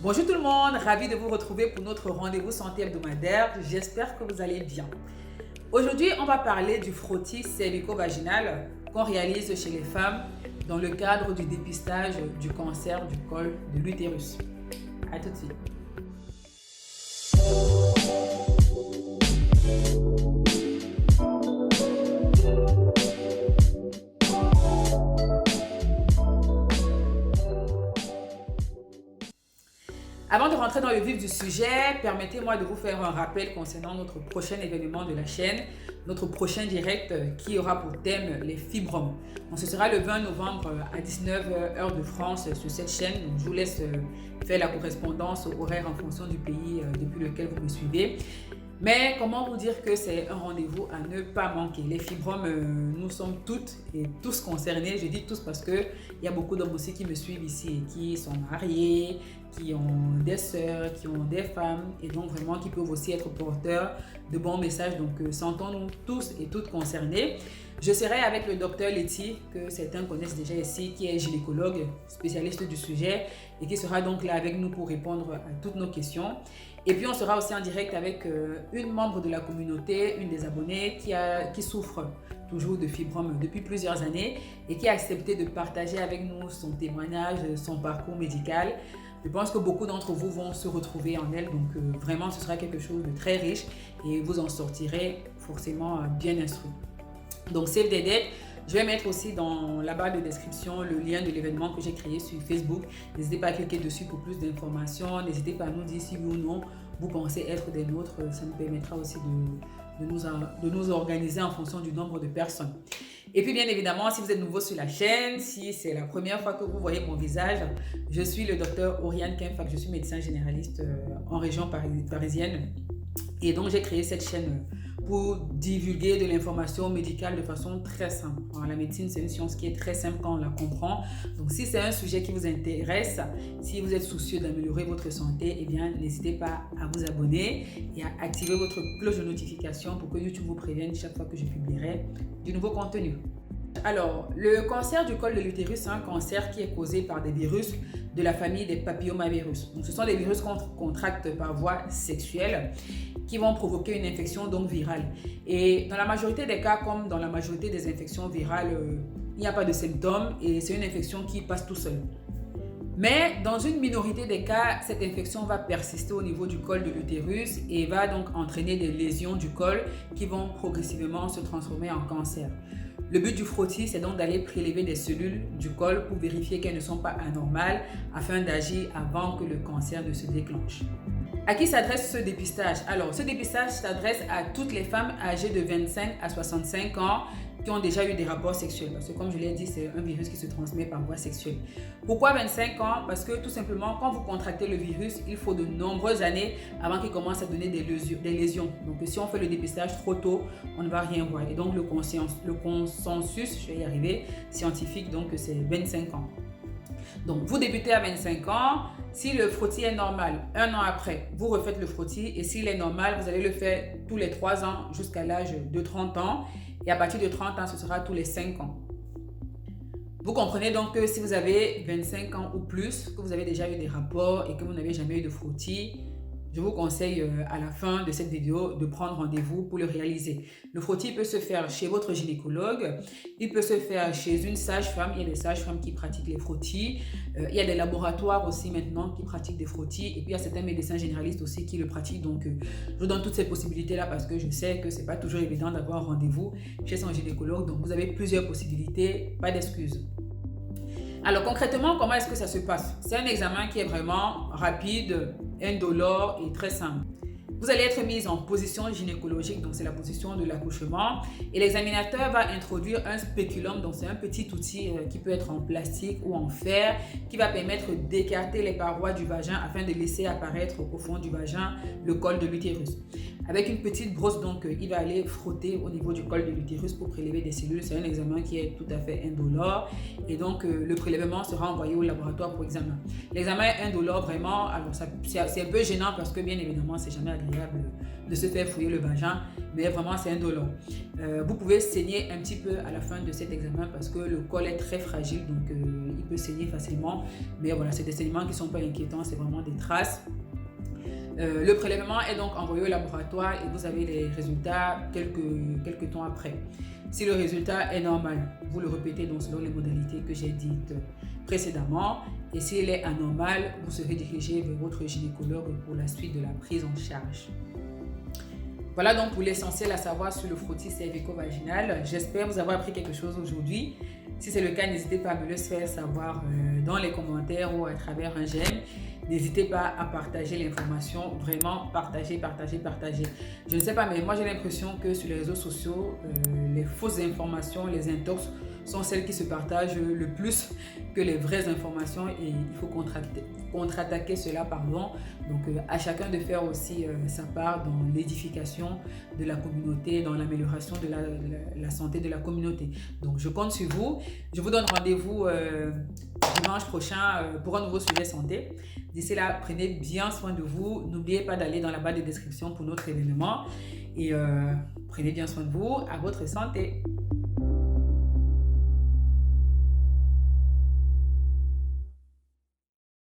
Bonjour tout le monde, ravi de vous retrouver pour notre rendez-vous santé hebdomadaire. J'espère que vous allez bien. Aujourd'hui, on va parler du frottis cervico-vaginal qu'on réalise chez les femmes dans le cadre du dépistage du cancer du col de l'utérus. À tout de suite. Avant de rentrer dans le vif du sujet, permettez-moi de vous faire un rappel concernant notre prochain événement de la chaîne, notre prochain direct qui aura pour thème les fibromes. Donc, ce sera le 20 novembre à 19h heure de France sur cette chaîne. Donc, je vous laisse faire la correspondance horaire en fonction du pays depuis lequel vous me suivez. Mais comment vous dire que c'est un rendez-vous à ne pas manquer. Les fibromes, nous sommes toutes et tous concernés. Je dis tous parce qu'il y a beaucoup d'hommes aussi qui me suivent ici et qui sont mariés, qui ont des sœurs, qui ont des femmes et donc vraiment qui peuvent aussi être porteurs de bons messages. Donc sentons-nous tous et toutes concernés. Je serai avec le docteur Letty, que certains connaissent déjà ici, qui est gynécologue, spécialiste du sujet et qui sera donc là avec nous pour répondre à toutes nos questions. Et puis on sera aussi en direct avec une membre de la communauté, une des abonnées qui souffre toujours de fibromes depuis plusieurs années et qui a accepté de partager avec nous son témoignage, son parcours médical. Je pense que beaucoup d'entre vous vont se retrouver en elle, donc vraiment ce sera quelque chose de très riche et vous en sortirez forcément bien instruit. Donc Save the Date, je vais mettre aussi dans la barre de description le lien de l'événement que j'ai créé sur Facebook. N'hésitez pas à cliquer dessus pour plus d'informations. N'hésitez pas à nous dire si oui ou non vous pensez être des nôtres. Ça nous permettra aussi de nous organiser en fonction du nombre de personnes. Et puis bien évidemment, si vous êtes nouveau sur la chaîne, si c'est la première fois que vous voyez mon visage, je suis le docteur Oriane Kempfak, je suis médecin généraliste en région parisienne. Et donc j'ai créé cette chaîne pour divulguer de l'information médicale de façon très simple. Alors, la médecine, c'est une science qui est très simple quand on la comprend. Donc, si c'est un sujet qui vous intéresse, si vous êtes soucieux d'améliorer votre santé, eh bien, n'hésitez pas à vous abonner et à activer votre cloche de notification pour que YouTube vous prévienne chaque fois que je publierai du nouveau contenu. Alors, le cancer du col de l'utérus, c'est un cancer qui est causé par des virus de la famille des papillomavirus. Donc, ce sont des virus qu'on contracte par voie sexuelle qui vont provoquer une infection donc virale. Et dans la majorité des cas, comme dans la majorité des infections virales, il n'y a pas de symptômes et c'est une infection qui passe tout seul. Mais dans une minorité des cas, cette infection va persister au niveau du col de l'utérus et va donc entraîner des lésions du col qui vont progressivement se transformer en cancer. Le but du frottis, c'est donc d'aller prélever des cellules du col pour vérifier qu'elles ne sont pas anormales afin d'agir avant que le cancer ne se déclenche. À qui s'adresse ce dépistage? Alors, ce dépistage s'adresse à toutes les femmes âgées de 25 à 65 ans qui ont déjà eu des rapports sexuels. Parce que comme je l'ai dit, c'est un virus qui se transmet par voie sexuelle. Pourquoi 25 ans? Parce que tout simplement, quand vous contractez le virus, il faut de nombreuses années avant qu'il commence à donner des lésions. Donc, si on fait le dépistage trop tôt, on ne va rien voir. Et donc, le consensus, je vais y arriver, scientifique, donc c'est 25 ans. Donc, vous débutez à 25 ans. Si le frottis est normal, un an après, vous refaites le frottis. Et s'il est normal, vous allez le faire tous les 3 ans jusqu'à l'âge de 30 ans. Et à partir de 30 ans, ce sera tous les 5 ans. Vous comprenez donc que si vous avez 25 ans ou plus, que vous avez déjà eu des rapports et que vous n'avez jamais eu de frottis, je vous conseille à la fin de cette vidéo de prendre rendez-vous pour le réaliser. Le frottis peut se faire chez votre gynécologue, il peut se faire chez une sage-femme, il y a des sages-femmes qui pratiquent les frottis, il y a des laboratoires aussi maintenant qui pratiquent des frottis et puis il y a certains médecins généralistes aussi qui le pratiquent. Donc je vous donne toutes ces possibilités-là parce que je sais que ce n'est pas toujours évident d'avoir un rendez-vous chez son gynécologue, donc vous avez plusieurs possibilités, pas d'excuses. Alors concrètement, comment est-ce que ça se passe? C'est un examen qui est vraiment rapide, indolore et très simple. Vous allez être mise en position gynécologique, donc c'est la position de l'accouchement. Et l'examinateur va introduire un spéculum, donc c'est un petit outil qui peut être en plastique ou en fer, qui va permettre d'écarter les parois du vagin afin de laisser apparaître au fond du vagin le col de l'utérus. Avec une petite brosse, donc il va aller frotter au niveau du col de l'utérus pour prélever des cellules. C'est un examen qui est tout à fait indolore et donc le prélèvement sera envoyé au laboratoire pour examen. L'examen est indolore vraiment, alors c'est un peu gênant parce que bien évidemment c'est jamais agréable de se faire fouiller le vagin, mais vraiment c'est indolore. Vous pouvez saigner un petit peu à la fin de cet examen parce que le col est très fragile, donc il peut saigner facilement, mais voilà, c'est des saignements qui ne sont pas inquiétants, c'est vraiment des traces. Le prélèvement est donc envoyé au laboratoire et vous avez les résultats quelques temps après. Si le résultat est normal, vous le répétez donc selon les modalités que j'ai dites précédemment. Et s'il est anormal, vous serez dirigé vers votre gynécologue pour la suite de la prise en charge. Voilà donc pour l'essentiel à savoir sur le frottis cervico-vaginal. J'espère vous avoir appris quelque chose aujourd'hui. Si c'est le cas, n'hésitez pas à me le faire savoir dans les commentaires ou à travers un j'aime. N'hésitez pas à partager l'information, vraiment partager. Je ne sais pas, mais moi j'ai l'impression que sur les réseaux sociaux, les fausses informations, les intox sont celles qui se partagent le plus que les vraies informations et il faut contre-attaquer cela, pardon. Donc à chacun de faire aussi sa part dans l'édification de la communauté, dans l'amélioration de la santé de la communauté. Donc je compte sur vous. Je vous donne rendez-vous dimanche prochain pour un nouveau sujet santé. D'ici là, prenez bien soin de vous. N'oubliez pas d'aller dans la barre de description pour notre événement. Et prenez bien soin de vous. À votre santé.